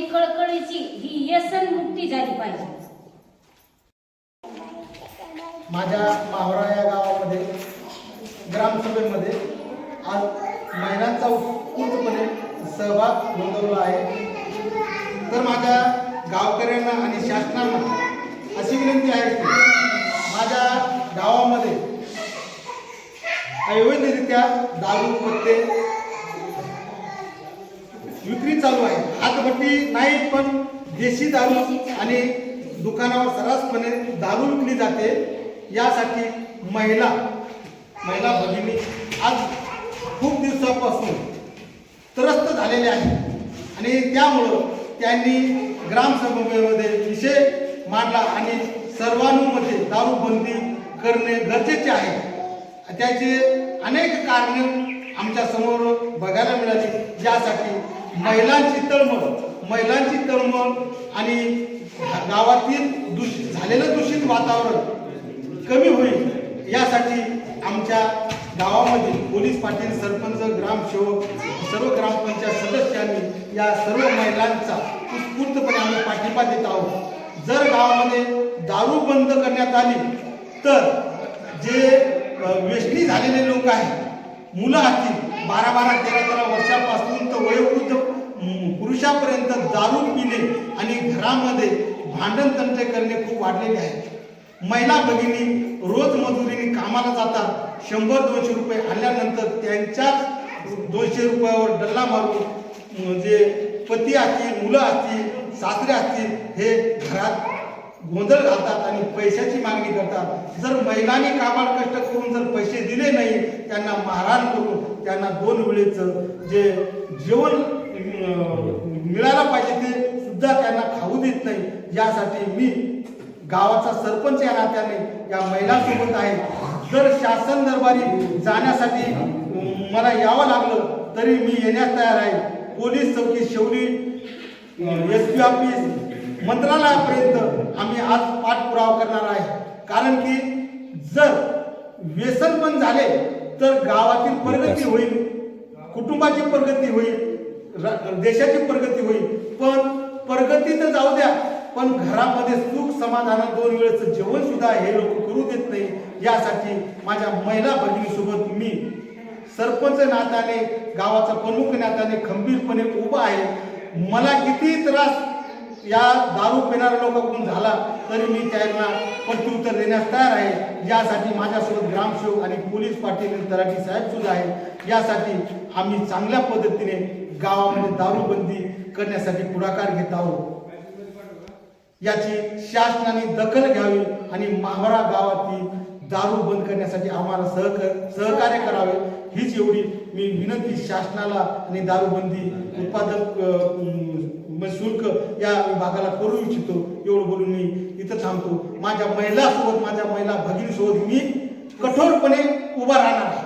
गावामध्ये कळकळीची ही व्यसन मुक्ती झाली पाहिजे. माझ्या मावरा या गावामध्ये ग्रामसभेमध्ये आज महिलांचा उत्स्फूर्तपणे सहभाग नोंदवला आहे. तर माझ्या गावकऱ्यांना आणि शासनाला अशी विनंती आहे की माझ्या गावामध्ये अवैधरित्या दारू पत्ते विक्री चालू आहे. हातभट्टी नाही पण देशी दारू आणि दुकानावर सर्रासपणे दारू विकली जाते. यासाठी महिला भगिनी आज खूप दिवसापासून त्रस्त झालेले आहेत आणि त्यामुळं त्यांनी ग्रामसभेमध्ये विषय मांडला आणि सर्वानुमते दारूबंदी करणे गरजेचे आहे. त्याचे अनेक कारणे आमच्या समोर बघायला मिळाली. यासाठी महिलांची तळमळ आणि गावातील झालेलं दूषित वातावरण कमी होईल यासाठी आमच्या गावामध्ये पोलीस पाटील, सरपंच, ग्रामसेवक, सर्व ग्रामपंचायत सदस्यांनी या सर्व महिलांचा उत्स्फूर्तपणे आम्ही पाठिंबा देत आहोत. जर गावामध्ये दारू बंद करण्यात आली तर जे व्यसनी झालेले लोक आहेत, मुलं असतील 12-12, 13-13 वर्षापासून तर वयोवृद्ध पुरुषापर्यंत दारू पिणे आणि घरामध्ये भांडण तंटे करणे खूप वाढलेले आहेत. महिला भगिनी रोज मजुरीने कामाला जातात. 100-200 रुपये आणल्यानंतर त्यांच्याच 200 रुपयावर डल्ला मारून जे पती असतील, मुलं असतील, सासरे असतील हे घरात गोंधळ घालतात आणि पैशाची मागणी करतात. जर महिलांनी कामाला कष्ट करून जर पैसे दिले नाही, त्यांना मारहाण करून त्यांना 2 वेळेचं जे जेवण मिळायला पाहिजे ते सुद्धा त्यांना खाऊ देत नाही. यासाठी मी गावाचा सरपंच या नात्याने या महिलांसोबत आहे. जर शासन दरबारी जाण्यासाठी मला यावं लागलं तरी मी येण्यास तयार आहे. पोलीस चौकी, शेवटी SP ऑफिस, मंत्रालयापर्यंत आम्ही आज पाठपुरावा करणार आहे. कारण की जर व्यसन बंद झाले तर गावातील प्रगती होईल, कुटुंबाची प्रगती होईल, देशाची प्रगती होईल. पण प्रगती तर जाऊ द्या, पण घरामध्ये सुख समाधान 2 वेळेचं जेवण सुद्धा हे लोक करू देत नाही. यासाठी माझ्या महिला भगिनीसोबत मी सरपंच नात्याने, गावाचा प्रमुख नात्याने खंबीरपणे उभा आहे. मला किती त्रास या दारू पिणाऱ्या लोकांकडून झाला तरी मी त्यांना प्रत्युत्तर देण्यास तयार आहे. यासाठी माझ्यासोबत ग्रामसेवक आणि पोलीस पाटील आणि तलाठी साहेब सुद्धा आहेत. यासाठी आम्ही चांगल्या पद्धतीने गावामध्ये दारूबंदी करण्यासाठी पुढाकार घेत आहोत. याची शासनाने दखल घ्यावी आणि मावरा गावातील दारू बंद करण्यासाठी आम्हाला सहकार्य करावे. हीच एवढी मी विनंती शासनाला आणि दारूबंदी उत्पादक शुल्क या विभागाला करू इच्छितो. एवढं बोलून मी इथं थांबतो. माझ्या महिला भगिनीसोबत मी कठोरपणे उभा राहणार.